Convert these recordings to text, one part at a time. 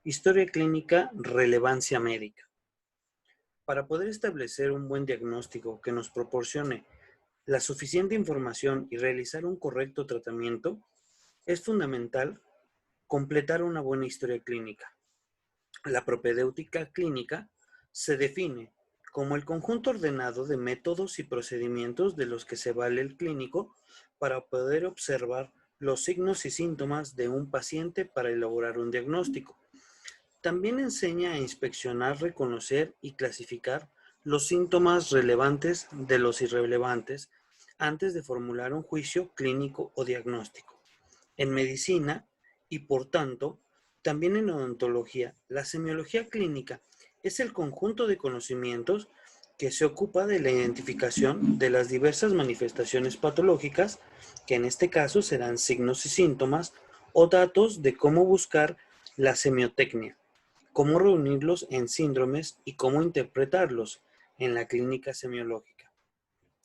Historia clínica, relevancia médica. Para poder establecer un buen diagnóstico que nos proporcione la suficiente información y realizar un correcto tratamiento, es fundamental completar una buena historia clínica. La propedéutica clínica se define como el conjunto ordenado de métodos y procedimientos de los que se vale el clínico para poder observar los signos y síntomas de un paciente para elaborar un diagnóstico. También enseña a inspeccionar, reconocer y clasificar los síntomas relevantes de los irrelevantes antes de formular un juicio clínico o diagnóstico. En medicina y, por tanto, también en odontología, la semiología clínica es el conjunto de conocimientos que se ocupa de la identificación de las diversas manifestaciones patológicas, que en este caso serán signos y síntomas, o datos de cómo buscar la semiotecnia, cómo reunirlos en síndromes y cómo interpretarlos en la clínica semiológica.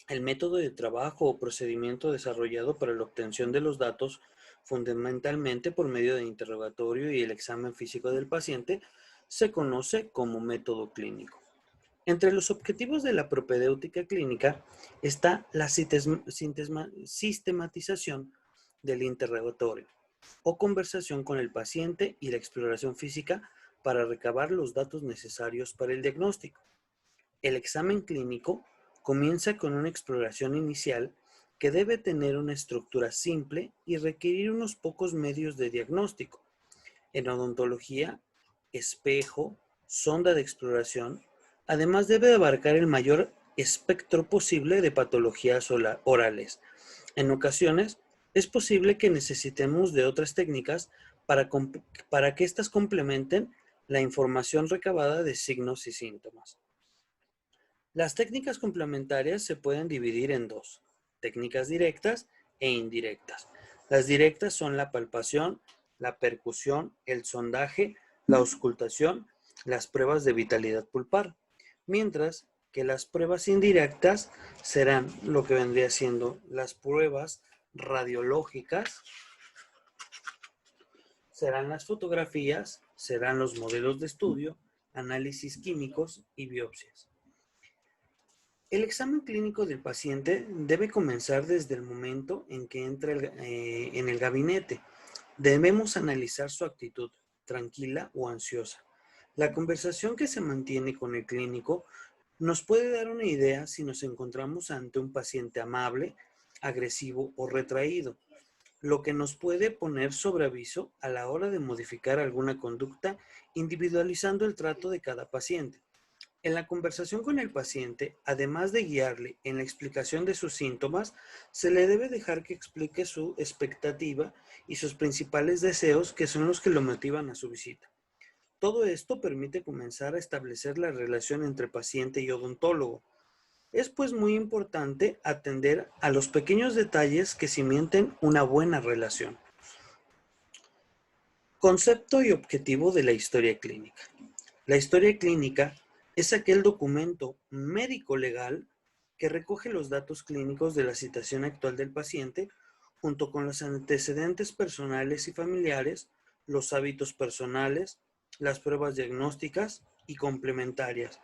El método de trabajo o procedimiento desarrollado para la obtención de los datos, fundamentalmente por medio de interrogatorio y el examen físico del paciente, se conoce como método clínico. Entre los objetivos de la propedéutica clínica está la sistematización del interrogatorio o conversación con el paciente y la exploración física para recabar los datos necesarios para el diagnóstico. El examen clínico comienza con una exploración inicial que debe tener una estructura simple y requerir unos pocos medios de diagnóstico. En odontología, espejo, sonda de exploración, además debe abarcar el mayor espectro posible de patologías orales. En ocasiones, es posible que necesitemos de otras técnicas para que éstas complementen la información recabada de signos y síntomas. Las técnicas complementarias se pueden dividir en dos: técnicas directas e indirectas. Las directas son la palpación, la percusión, el sondaje, la auscultación, las pruebas de vitalidad pulpar, mientras que las pruebas indirectas serán lo que vendría siendo las pruebas radiológicas, serán las fotografías, serán los modelos de estudio, análisis químicos y biopsias. El examen clínico del paciente debe comenzar desde el momento en que entra en el gabinete. Debemos analizar su actitud, tranquila o ansiosa. La conversación que se mantiene con el clínico nos puede dar una idea si nos encontramos ante un paciente amable, agresivo o retraído, lo que nos puede poner sobre aviso a la hora de modificar alguna conducta, individualizando el trato de cada paciente. En la conversación con el paciente, además de guiarle en la explicación de sus síntomas, se le debe dejar que explique su expectativa y sus principales deseos, que son los que lo motivan a su visita. Todo esto permite comenzar a establecer la relación entre paciente y odontólogo. Es pues muy importante atender a los pequeños detalles que cimienten una buena relación. Concepto y objetivo de la historia clínica. La historia clínica es aquel documento médico-legal que recoge los datos clínicos de la situación actual del paciente, junto con los antecedentes personales y familiares, los hábitos personales, las pruebas diagnósticas y complementarias,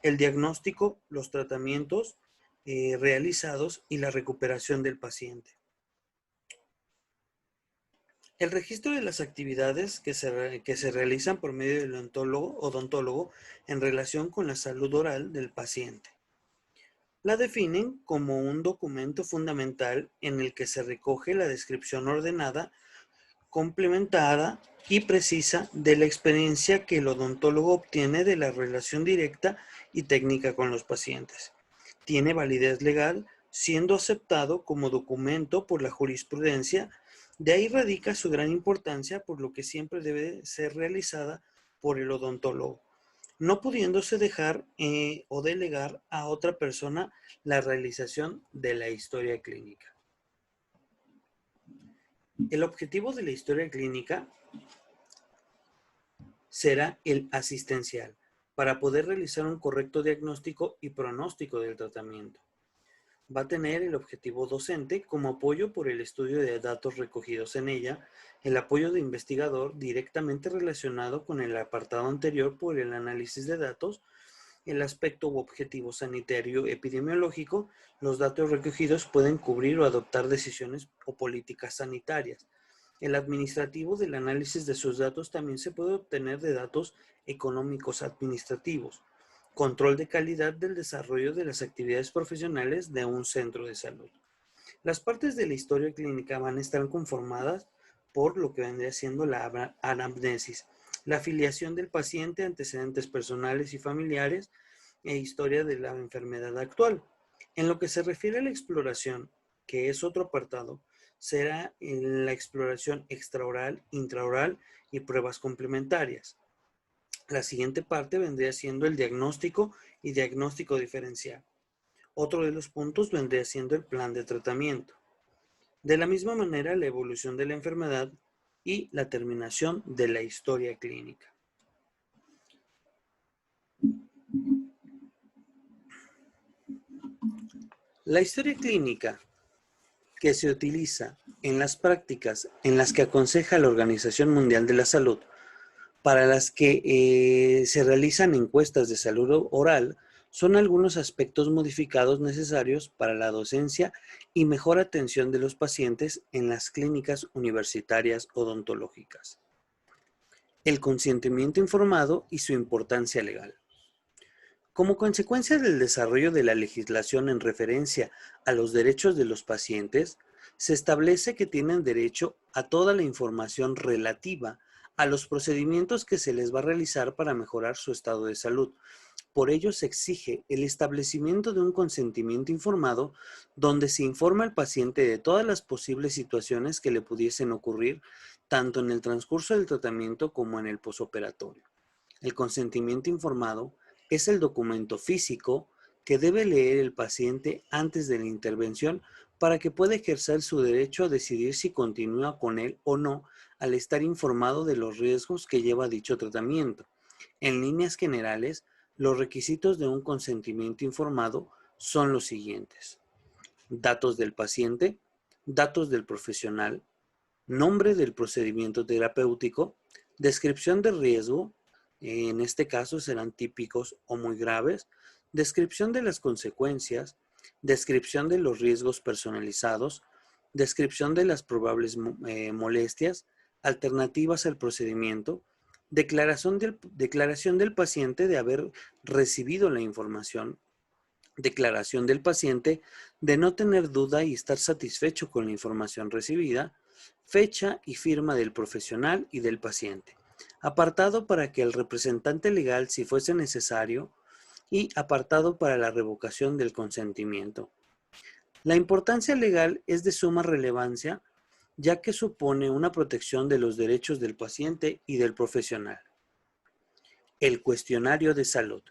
el diagnóstico, los tratamientos realizados y la recuperación del paciente. El registro de las actividades que se realizan por medio del odontólogo en relación con la salud oral del paciente. La definen como un documento fundamental en el que se recoge la descripción ordenada, complementada y precisa de la experiencia que el odontólogo obtiene de la relación directa y técnica con los pacientes. Tiene validez legal, siendo aceptado como documento por la jurisprudencia. De ahí radica su gran importancia, por lo que siempre debe ser realizada por el odontólogo, no pudiéndose dejar o delegar a otra persona la realización de la historia clínica. El objetivo de la historia clínica será el asistencial, para poder realizar un correcto diagnóstico y pronóstico del tratamiento. Va a tener el objetivo docente como apoyo por el estudio de datos recogidos en ella, el apoyo de investigador directamente relacionado con el apartado anterior por el análisis de datos, el aspecto u objetivo sanitario epidemiológico. Los datos recogidos pueden cubrir o adoptar decisiones o políticas sanitarias. El administrativo del análisis de sus datos también se puede obtener de datos económicos administrativos. Control de calidad del desarrollo de las actividades profesionales de un centro de salud. Las partes de la historia clínica van a estar conformadas por lo que vendría siendo la anamnesis, la afiliación del paciente, antecedentes personales y familiares e historia de la enfermedad actual. En lo que se refiere a la exploración, que es otro apartado, será en la exploración extraoral, intraoral y pruebas complementarias. La siguiente parte vendría siendo el diagnóstico y diagnóstico diferencial. Otro de los puntos vendría siendo el plan de tratamiento. De la misma manera, la evolución de la enfermedad y la terminación de la historia clínica. La historia clínica que se utiliza en las prácticas en las que aconseja la Organización Mundial de la Salud, para las que se realizan encuestas de salud oral, son algunos aspectos modificados necesarios para la docencia y mejor atención de los pacientes en las clínicas universitarias odontológicas. El consentimiento informado y su importancia legal. Como consecuencia del desarrollo de la legislación en referencia a los derechos de los pacientes, se establece que tienen derecho a toda la información relativa a los procedimientos que se les va a realizar para mejorar su estado de salud. Por ello se exige el establecimiento de un consentimiento informado donde se informa al paciente de todas las posibles situaciones que le pudiesen ocurrir, tanto en el transcurso del tratamiento como en el posoperatorio. El consentimiento informado es el documento físico que debe leer el paciente antes de la intervención para que pueda ejercer su derecho a decidir si continúa con él o no al estar informado de los riesgos que lleva dicho tratamiento. En líneas generales, los requisitos de un consentimiento informado son los siguientes: datos del paciente, datos del profesional, nombre del procedimiento terapéutico, descripción del riesgo, en este caso serán típicos o muy graves, descripción de las consecuencias, descripción de los riesgos personalizados, descripción de las probables molestias, alternativas al procedimiento, declaración del paciente de haber recibido la información, declaración del paciente de no tener duda y estar satisfecho con la información recibida, fecha y firma del profesional y del paciente. Apartado para que el representante legal, si fuese necesario, y apartado para la revocación del consentimiento. La importancia legal es de suma relevancia, ya que supone una protección de los derechos del paciente y del profesional. El cuestionario de salud.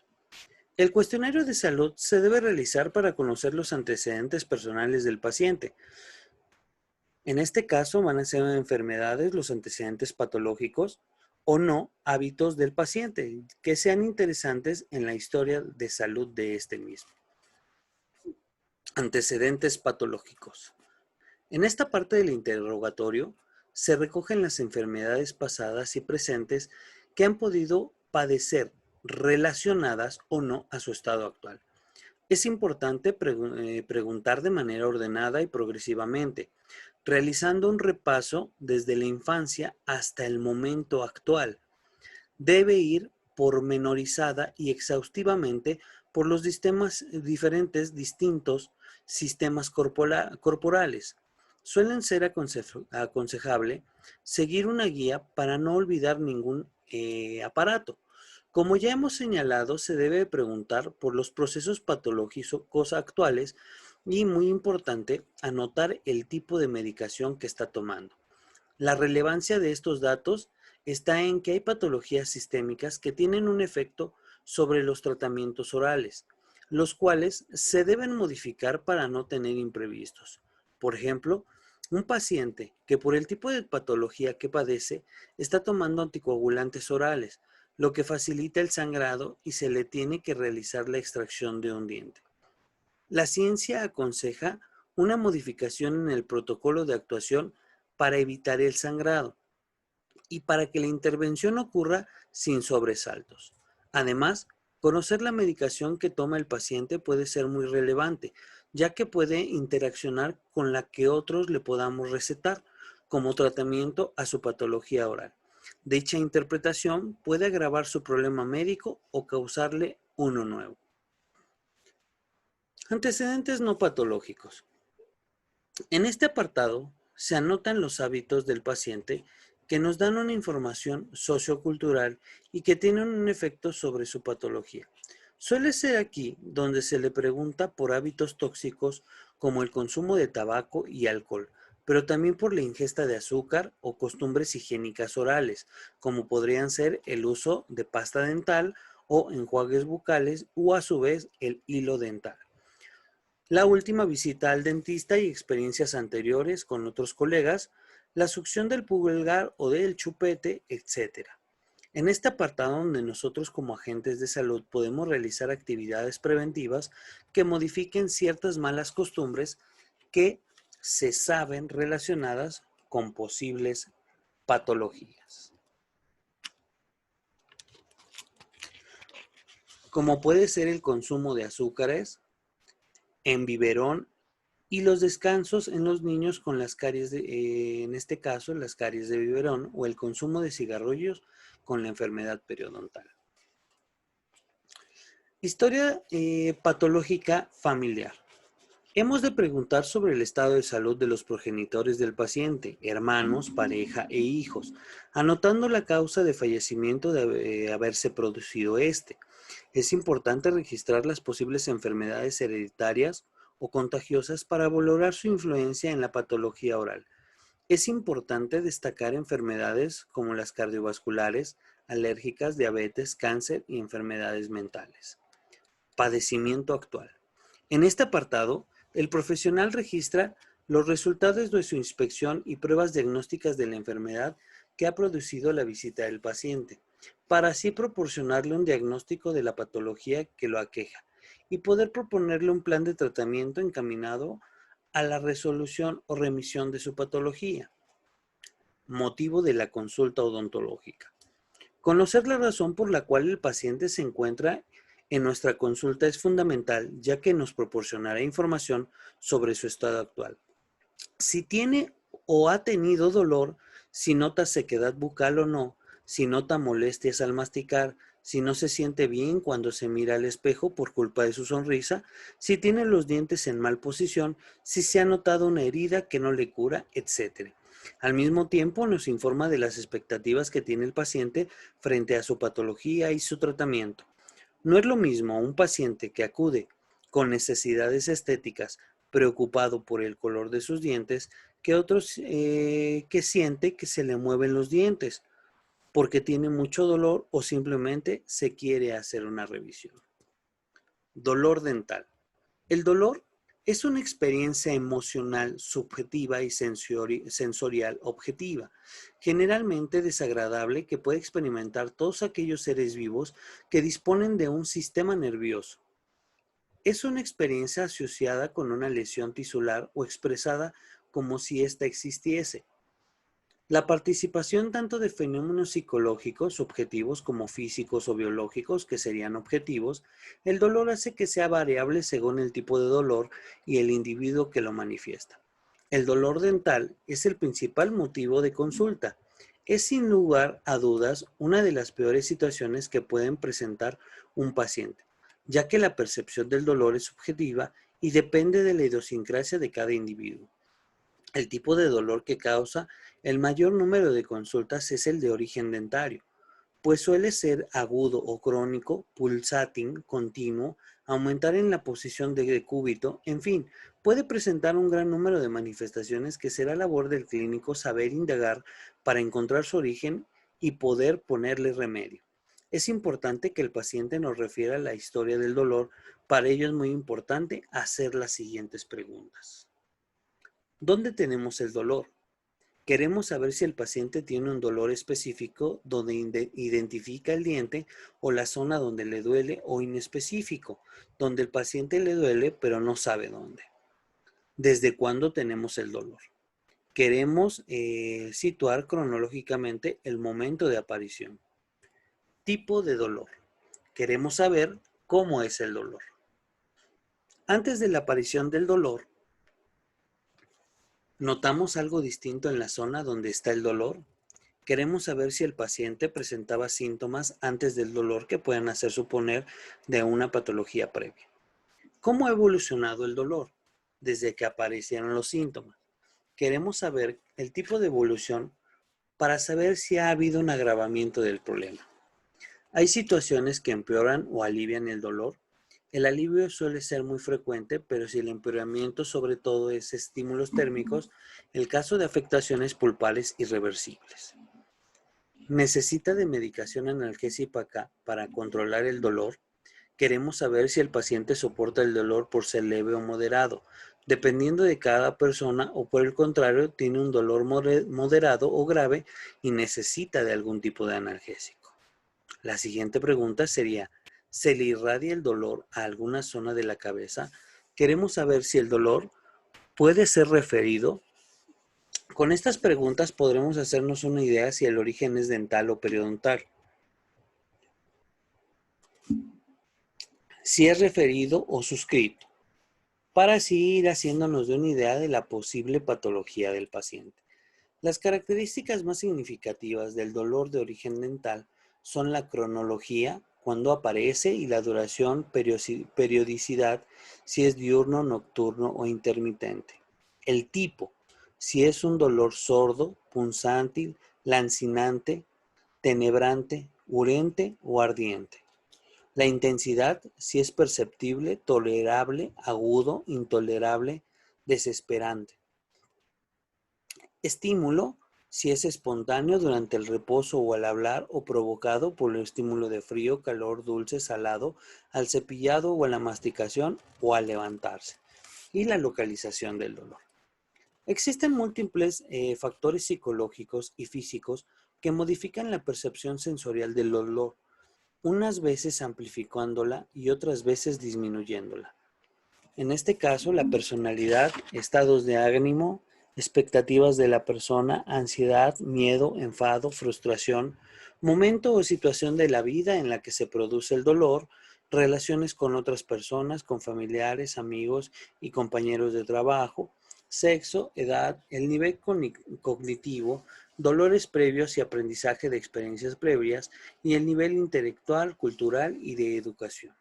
El cuestionario de salud se debe realizar para conocer los antecedentes personales del paciente. En este caso van a ser enfermedades, los antecedentes patológicos o no hábitos del paciente que sean interesantes en la historia de salud de este mismo. Antecedentes patológicos. En esta parte del interrogatorio se recogen las enfermedades pasadas y presentes que han podido padecer relacionadas o no a su estado actual. Es importante preguntar de manera ordenada y progresivamente, realizando un repaso desde la infancia hasta el momento actual. Debe ir pormenorizada y exhaustivamente por los distintos sistemas corporales. Suelen ser aconsejable seguir una guía para no olvidar ningún aparato. Como ya hemos señalado, se debe preguntar por los procesos patológicos actuales y, muy importante, anotar el tipo de medicación que está tomando. La relevancia de estos datos está en que hay patologías sistémicas que tienen un efecto sobre los tratamientos orales, los cuales se deben modificar para no tener imprevistos. Por ejemplo, un paciente que por el tipo de patología que padece está tomando anticoagulantes orales, lo que facilita el sangrado y se le tiene que realizar la extracción de un diente. La ciencia aconseja una modificación en el protocolo de actuación para evitar el sangrado y para que la intervención ocurra sin sobresaltos. Además, conocer la medicación que toma el paciente puede ser muy relevante, ya que puede interaccionar con la que otros le podamos recetar como tratamiento a su patología oral. Dicha interpretación puede agravar su problema médico o causarle uno nuevo. Antecedentes no patológicos. En este apartado se anotan los hábitos del paciente que nos dan una información sociocultural y que tienen un efecto sobre su patología. Suele ser aquí donde se le pregunta por hábitos tóxicos como el consumo de tabaco y alcohol, pero también por la ingesta de azúcar o costumbres higiénicas orales, como podrían ser el uso de pasta dental o enjuagues bucales o a su vez el hilo dental. La última visita al dentista y experiencias anteriores con otros colegas, la succión del pulgar o del chupete, etcétera. En este apartado donde nosotros como agentes de salud podemos realizar actividades preventivas que modifiquen ciertas malas costumbres que se saben relacionadas con posibles patologías, como puede ser el consumo de azúcares en biberón y los descansos en los niños con las caries, en este caso las caries de biberón o el consumo de cigarrillos con la enfermedad periodontal. Historia patológica familiar. Hemos de preguntar sobre el estado de salud de los progenitores del paciente, hermanos, pareja e hijos, anotando la causa de fallecimiento de haberse producido este. Es importante registrar las posibles enfermedades hereditarias o contagiosas para valorar su influencia en la patología oral. Es importante destacar enfermedades como las cardiovasculares, alérgicas, diabetes, cáncer y enfermedades mentales. Padecimiento actual. En este apartado, el profesional registra los resultados de su inspección y pruebas diagnósticas de la enfermedad que ha producido la visita del paciente, para así proporcionarle un diagnóstico de la patología que lo aqueja y poder proponerle un plan de tratamiento encaminado a la resolución o remisión de su patología. Motivo de la consulta odontológica. Conocer la razón por la cual el paciente se encuentra en nuestra consulta es fundamental, ya que nos proporcionará información sobre su estado actual. Si tiene o ha tenido dolor, si nota sequedad bucal o no, si nota molestias al masticar, si no se siente bien cuando se mira al espejo por culpa de su sonrisa, si tiene los dientes en mal posición, si se ha notado una herida que no le cura, etc. Al mismo tiempo, nos informa de las expectativas que tiene el paciente frente a su patología y su tratamiento. No es lo mismo un paciente que acude con necesidades estéticas, preocupado por el color de sus dientes, que otros que siente que se le mueven los dientes porque tiene mucho dolor o simplemente se quiere hacer una revisión. Dolor dental. El dolor es una experiencia emocional subjetiva y sensorial objetiva, generalmente desagradable que puede experimentar todos aquellos seres vivos que disponen de un sistema nervioso. Es una experiencia asociada con una lesión tisular o expresada como si ésta existiese. La participación tanto de fenómenos psicológicos, subjetivos, como físicos o biológicos, que serían objetivos, el dolor hace que sea variable según el tipo de dolor y el individuo que lo manifiesta. El dolor dental es el principal motivo de consulta. Es sin lugar a dudas una de las peores situaciones que pueden presentar un paciente, ya que la percepción del dolor es subjetiva y depende de la idiosincrasia de cada individuo. El tipo de dolor que causa el mayor número de consultas es el de origen dentario, pues suele ser agudo o crónico, pulsátil, continuo, aumentar en la posición de decúbito, en fin, puede presentar un gran número de manifestaciones que será labor del clínico saber indagar para encontrar su origen y poder ponerle remedio. Es importante que el paciente nos refiera la historia del dolor, para ello es muy importante hacer las siguientes preguntas. ¿Dónde tenemos el dolor? Queremos saber si el paciente tiene un dolor específico donde identifica el diente o la zona donde le duele o inespecífico, donde el paciente le duele pero no sabe dónde. ¿Desde cuándo tenemos el dolor? Queremos situar cronológicamente el momento de aparición. Tipo de dolor. Queremos saber cómo es el dolor. Antes de la aparición del dolor, ¿notamos algo distinto en la zona donde está el dolor? Queremos saber si el paciente presentaba síntomas antes del dolor que puedan hacer suponer de una patología previa. ¿Cómo ha evolucionado el dolor desde que aparecieron los síntomas? Queremos saber el tipo de evolución para saber si ha habido un agravamiento del problema. Hay situaciones que empeoran o alivian el dolor. El alivio suele ser muy frecuente, pero si el empeoramiento sobre todo es estímulos térmicos, el caso de afectaciones pulpares irreversibles. ¿Necesita de medicación analgésica para controlar el dolor? Queremos saber si el paciente soporta el dolor por ser leve o moderado, dependiendo de cada persona, o por el contrario, tiene un dolor moderado o grave y necesita de algún tipo de analgésico. La siguiente pregunta sería, ¿se le irradia el dolor a alguna zona de la cabeza? Queremos saber si el dolor puede ser referido. Con estas preguntas podremos hacernos una idea si el origen es dental o periodontal, si es referido o suscrito, para así ir haciéndonos de una idea de la posible patología del paciente. Las características más significativas del dolor de origen dental son la cronología, cuando aparece, y la duración, periodicidad, si es diurno, nocturno o intermitente. El tipo, si es un dolor sordo, punzante, lancinante, tenebrante, urente o ardiente. La intensidad, si es perceptible, tolerable, agudo, intolerable, desesperante. Estímulo, si es espontáneo durante el reposo o al hablar, o provocado por el estímulo de frío, calor, dulce, salado, al cepillado o a la masticación o al levantarse. Y la localización del dolor. Existen múltiples factores psicológicos y físicos que modifican la percepción sensorial del dolor, unas veces amplificándola y otras veces disminuyéndola. En este caso, la personalidad, estados de ánimo, expectativas de la persona, ansiedad, miedo, enfado, frustración, momento o situación de la vida en la que se produce el dolor, relaciones con otras personas, con familiares, amigos y compañeros de trabajo, sexo, edad, el nivel cognitivo, dolores previos y aprendizaje de experiencias previas, y el nivel intelectual, cultural y de educación.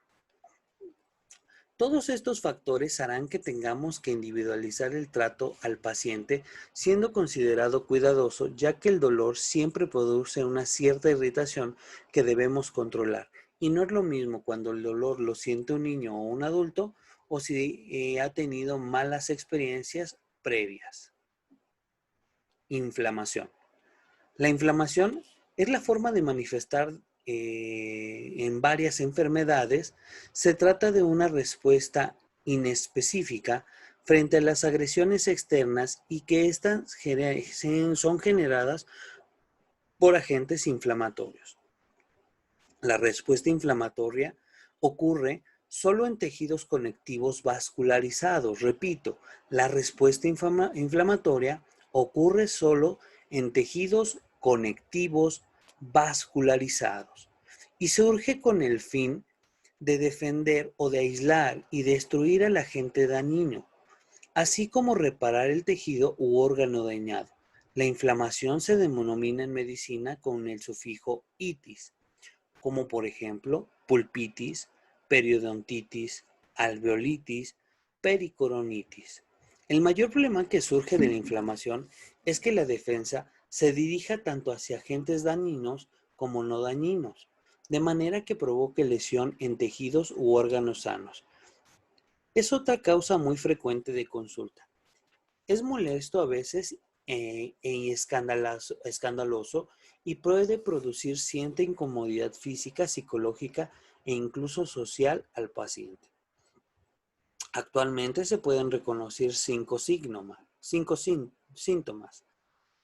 Todos estos factores harán que tengamos que individualizar el trato al paciente, siendo considerado cuidadoso, ya que el dolor siempre produce una cierta irritación que debemos controlar. Y no es lo mismo cuando el dolor lo siente un niño o un adulto, o si ha tenido malas experiencias previas. Inflamación. La inflamación es la forma de manifestar en varias enfermedades. Se trata de una respuesta inespecífica frente a las agresiones externas, y que estas son generadas por agentes inflamatorios. La respuesta inflamatoria ocurre solo en tejidos conectivos vascularizados. Repito, la respuesta inflamatoria ocurre solo en tejidos conectivos vascularizados y surge con el fin de defender o de aislar y destruir al agente dañino, así como reparar el tejido u órgano dañado. La inflamación se denomina en medicina con el sufijo itis, como por ejemplo pulpitis, periodontitis, alveolitis, pericoronitis. El mayor problema que surge de la inflamación es que la defensa se dirija tanto hacia agentes dañinos como no dañinos, de manera que provoque lesión en tejidos u órganos sanos. Es otra causa muy frecuente de consulta. Es molesto a veces escandaloso, y puede producir cierta incomodidad física, psicológica e incluso social al paciente. Actualmente se pueden reconocer cinco síntomas.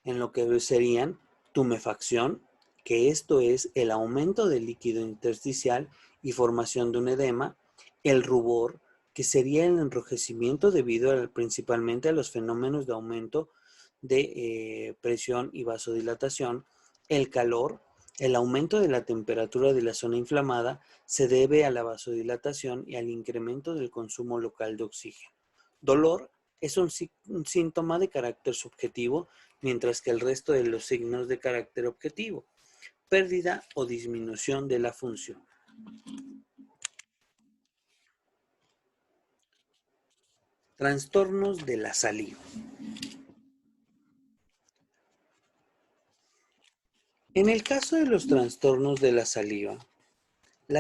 en lo que serían tumefacción, que esto es el aumento del líquido intersticial y formación de un edema, el rubor, que sería el enrojecimiento debido principalmente a los fenómenos de aumento de presión y vasodilatación, el calor, el aumento de la temperatura de la zona inflamada se debe a la vasodilatación y al incremento del consumo local de oxígeno. Dolor es un síntoma de carácter subjetivo, mientras que el resto de los signos de carácter objetivo, pérdida o disminución de la función. Trastornos de la saliva. En el caso de los trastornos de la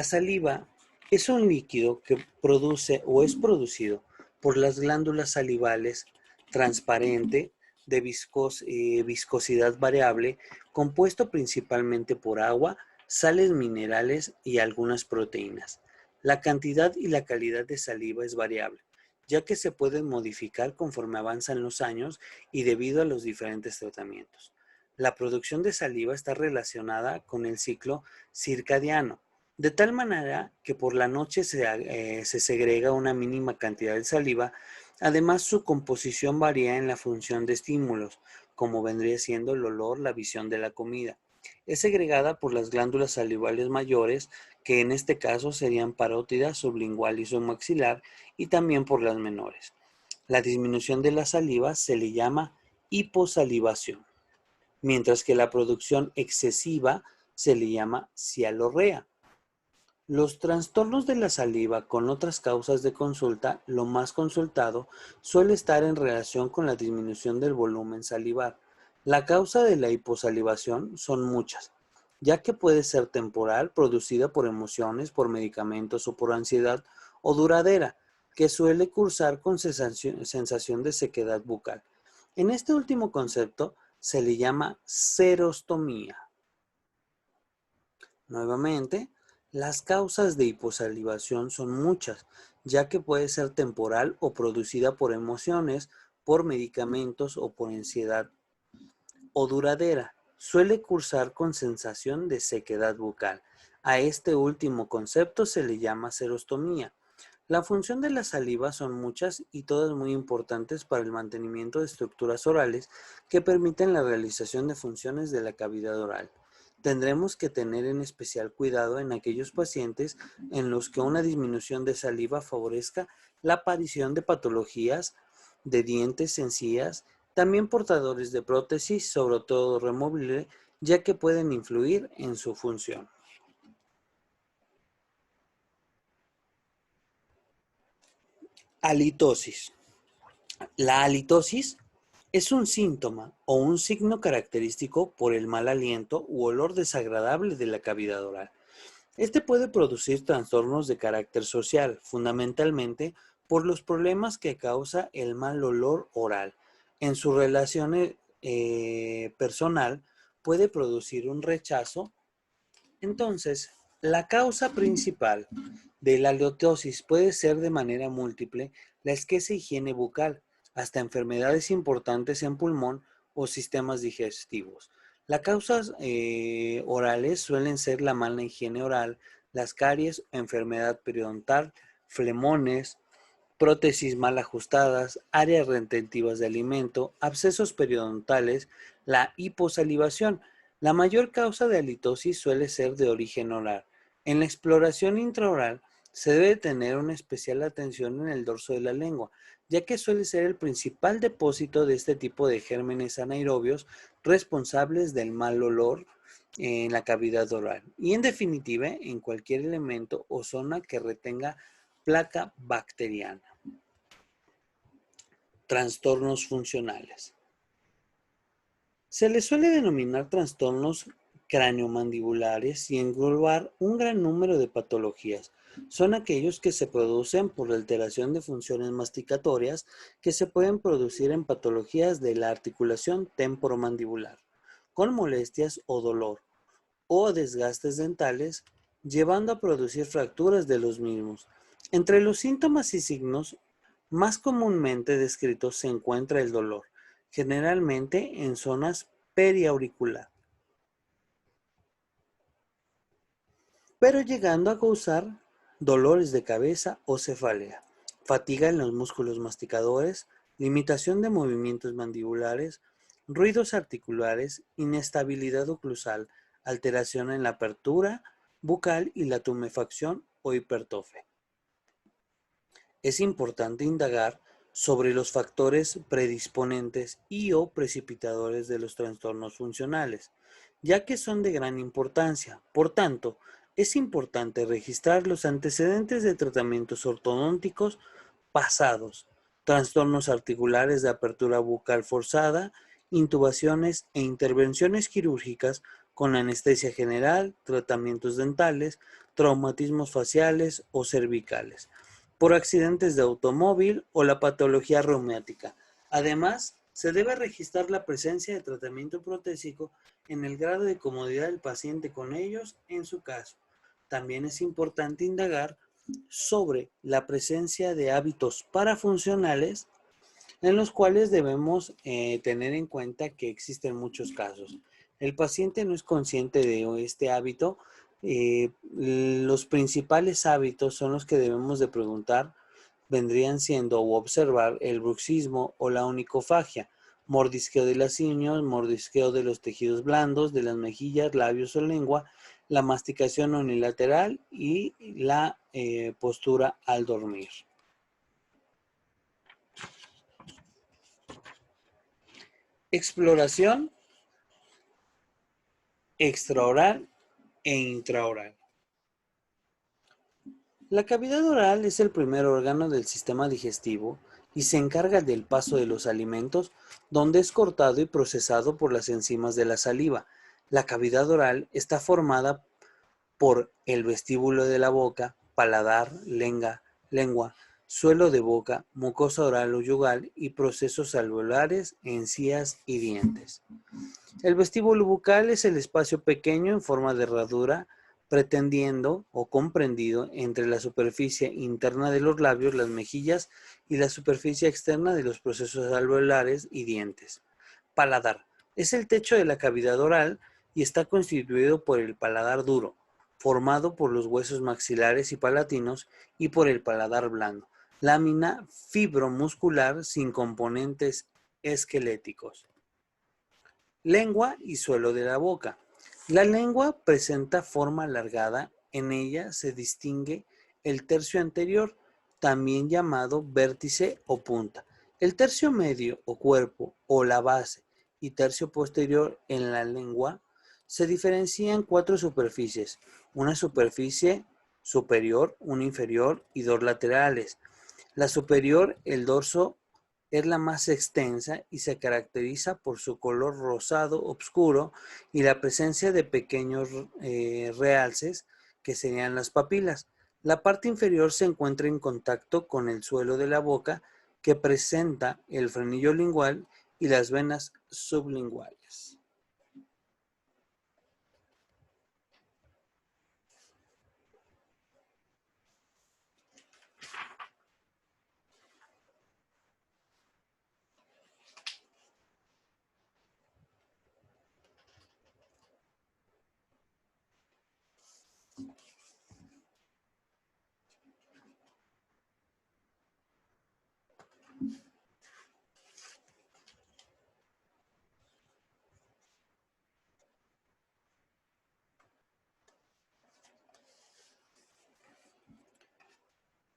saliva es un líquido que produce o es producido por las glándulas salivales transparente de viscosidad variable, compuesto principalmente por agua, sales minerales y algunas proteínas. La cantidad y la calidad de saliva es variable, ya que se pueden modificar conforme avanzan los años y debido a los diferentes tratamientos. La producción de saliva está relacionada con el ciclo circadiano, de tal manera que por la noche se segrega una mínima cantidad de saliva. Además, su composición varía en la función de estímulos, como vendría siendo el olor, la visión de la comida. Es segregada por las glándulas salivales mayores, que en este caso serían parótida, sublingual y submaxilar, y también por las menores. La disminución de la saliva se le llama hiposalivación, mientras que la producción excesiva se le llama cialorrea. Los trastornos de la saliva con otras causas de consulta, lo más consultado, suele estar en relación con la disminución del volumen salivar. La causa de la hiposalivación son muchas, ya que puede ser temporal, producida por emociones, por medicamentos o por ansiedad, o duradera, que suele cursar con sensación de sequedad bucal. En este último concepto se le llama serostomía. Nuevamente, las causas de hiposalivación son muchas, ya que puede ser temporal o producida por emociones, por medicamentos o por ansiedad, o duradera. Suele cursar con sensación de sequedad bucal. A este último concepto se le llama serostomía. La función de la saliva son muchas y todas muy importantes para el mantenimiento de estructuras orales que permiten la realización de funciones de la cavidad oral. Tendremos que tener en especial cuidado en aquellos pacientes en los que una disminución de saliva favorezca la aparición de patologías de dientes, encías, también portadores de prótesis, sobre todo removible, ya que pueden influir en su función. Halitosis. La halitosis es un síntoma o un signo característico por el mal aliento u olor desagradable de la cavidad oral. Este puede producir trastornos de carácter social, fundamentalmente por los problemas que causa el mal olor oral. En su relación personal puede producir un rechazo. Entonces, la causa principal de la halitosis puede ser de manera múltiple la escasa higiene bucal, hasta enfermedades importantes en pulmón o sistemas digestivos. Las causas orales suelen ser la mala higiene oral, las caries, enfermedad periodontal, flemones, prótesis mal ajustadas, áreas retentivas de alimento, abscesos periodontales, la hiposalivación. La mayor causa de halitosis suele ser de origen oral. En la exploración intraoral se debe tener una especial atención en el dorso de la lengua, ya que suele ser el principal depósito de este tipo de gérmenes anaerobios responsables del mal olor en la cavidad oral y en definitiva en cualquier elemento o zona que retenga placa bacteriana. Trastornos funcionales. Se les suele denominar trastornos craneomandibulares y englobar un gran número de patologías. Son aquellos que se producen por la alteración de funciones masticatorias que se pueden producir en patologías de la articulación temporomandibular, con molestias o dolor, o desgastes dentales, llevando a producir fracturas de los mismos. Entre los síntomas y signos más comúnmente descritos se encuentra el dolor, generalmente en zonas periauricular, pero llegando a causar dolores de cabeza o cefalea, fatiga en los músculos masticadores, limitación de movimientos mandibulares, ruidos articulares, inestabilidad oclusal, alteración en la apertura bucal y la tumefacción o hipertrofia. Es importante indagar sobre los factores predisponentes y o precipitadores de los trastornos funcionales, ya que son de gran importancia. Por tanto, es importante registrar los antecedentes de tratamientos ortodónticos pasados, trastornos articulares de apertura bucal forzada, intubaciones e intervenciones quirúrgicas con anestesia general, tratamientos dentales, traumatismos faciales o cervicales, por accidentes de automóvil o la patología reumática. Además, se debe registrar la presencia de tratamiento protésico en el grado de comodidad del paciente con ellos en su caso. También es importante indagar sobre la presencia de hábitos parafuncionales en los cuales debemos tener en cuenta que existen muchos casos. El paciente no es consciente de este hábito. Los principales hábitos son los que debemos de preguntar, vendrían siendo o observar el bruxismo o la onicofagia, mordisqueo de las uñas, mordisqueo de los tejidos blandos, de las mejillas, labios o lengua, la masticación unilateral y la postura al dormir. Exploración extraoral e intraoral. La cavidad oral es el primer órgano del sistema digestivo y se encarga del paso de los alimentos, donde es cortado y procesado por las enzimas de la saliva. La cavidad oral está formada por el vestíbulo de la boca, paladar, lengua, suelo de boca, mucosa oral o yugal y procesos alveolares, encías y dientes. El vestíbulo bucal es el espacio pequeño en forma de herradura pretendiendo o comprendido entre la superficie interna de los labios, las mejillas y la superficie externa de los procesos alveolares y dientes. Paladar. Es el techo de la cavidad oral y está constituido por el paladar duro, formado por los huesos maxilares y palatinos y por el paladar blando. Lámina fibromuscular sin componentes esqueléticos. Lengua y suelo de la boca. La lengua presenta forma alargada, en ella se distingue el tercio anterior, también llamado vértice o punta. El tercio medio o cuerpo o la base y tercio posterior en la lengua se diferencian cuatro superficies, una superficie superior, una inferior y dos laterales. La superior, el dorso, es la más extensa y se caracteriza por su color rosado oscuro y la presencia de pequeños realces que serían las papilas. La parte inferior se encuentra en contacto con el suelo de la boca que presenta el frenillo lingual y las venas sublinguales.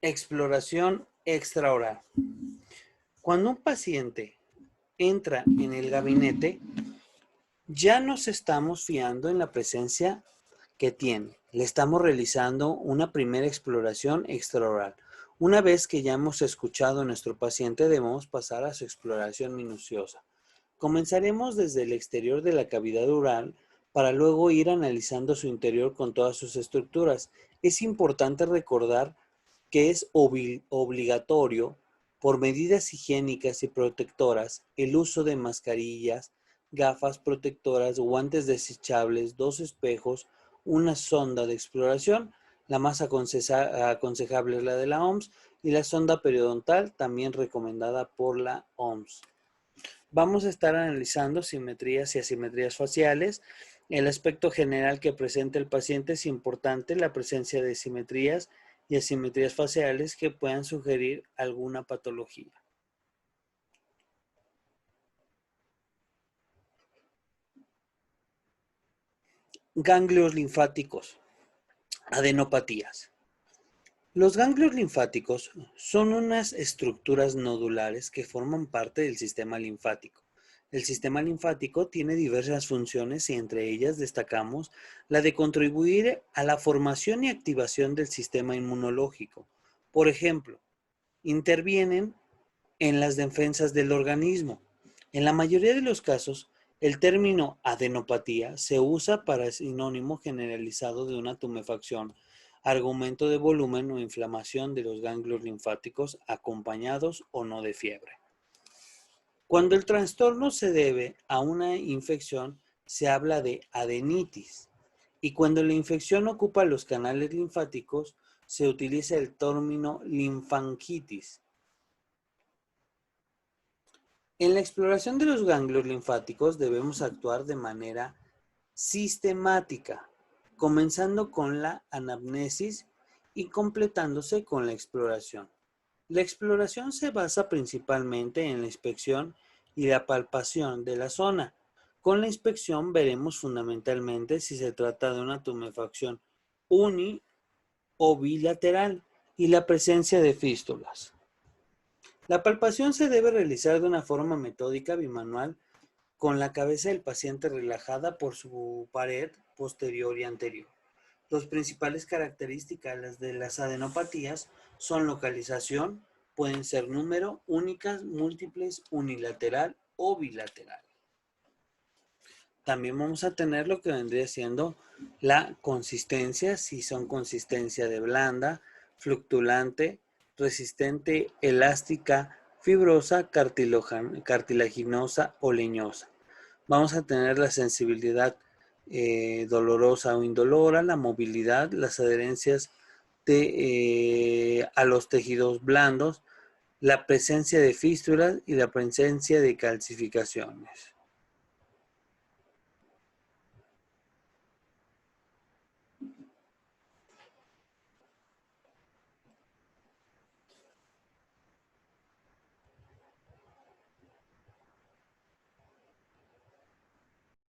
Exploración extraoral. Cuando un paciente entra en el gabinete, ya nos estamos fiando en la presencia que tiene. Le estamos realizando una primera exploración extraoral. Una vez que ya hemos escuchado a nuestro paciente, debemos pasar a su exploración minuciosa. Comenzaremos desde el exterior de la cavidad oral para luego ir analizando su interior con todas sus estructuras. Es importante recordar que es obligatorio, por medidas higiénicas y protectoras, el uso de mascarillas, gafas protectoras, guantes desechables, 2 espejos, una sonda de exploración. La más aconsejable es la de la OMS y la sonda periodontal, también recomendada por la OMS. Vamos a estar analizando simetrías y asimetrías faciales. El aspecto general que presenta el paciente es importante, la presencia de simetrías y asimetrías faciales que puedan sugerir alguna patología. Ganglios linfáticos, adenopatías. Los ganglios linfáticos son unas estructuras nodulares que forman parte del sistema linfático. El sistema linfático tiene diversas funciones y entre ellas destacamos la de contribuir a la formación y activación del sistema inmunológico. Por ejemplo, intervienen en las defensas del organismo. En la mayoría de los casos, el término adenopatía se usa para sinónimo generalizado de una tumefacción, aumento de volumen o inflamación de los ganglios linfáticos acompañados o no de fiebre. Cuando el trastorno se debe a una infección, se habla de adenitis. Y cuando la infección ocupa los canales linfáticos, se utiliza el término linfangitis. En la exploración de los ganglios linfáticos debemos actuar de manera sistemática, comenzando con la anamnesis y completándose con la exploración. La exploración se basa principalmente en la inspección y la palpación de la zona. Con la inspección veremos fundamentalmente si se trata de una tumefacción uni o bilateral y la presencia de fístulas. La palpación se debe realizar de una forma metódica bimanual con la cabeza del paciente relajada por su pared posterior y anterior. Las principales características de las adenopatías son localización, pueden ser número, únicas, múltiples, unilateral o bilateral. También vamos a tener lo que vendría siendo la consistencia, si son consistencia de blanda, fluctuante, resistente, elástica, fibrosa, cartilaginosa o leñosa. Vamos a tener la sensibilidad dolorosa o indolora, la movilidad, las adherencias a los tejidos blandos, la presencia de fístulas y la presencia de calcificaciones.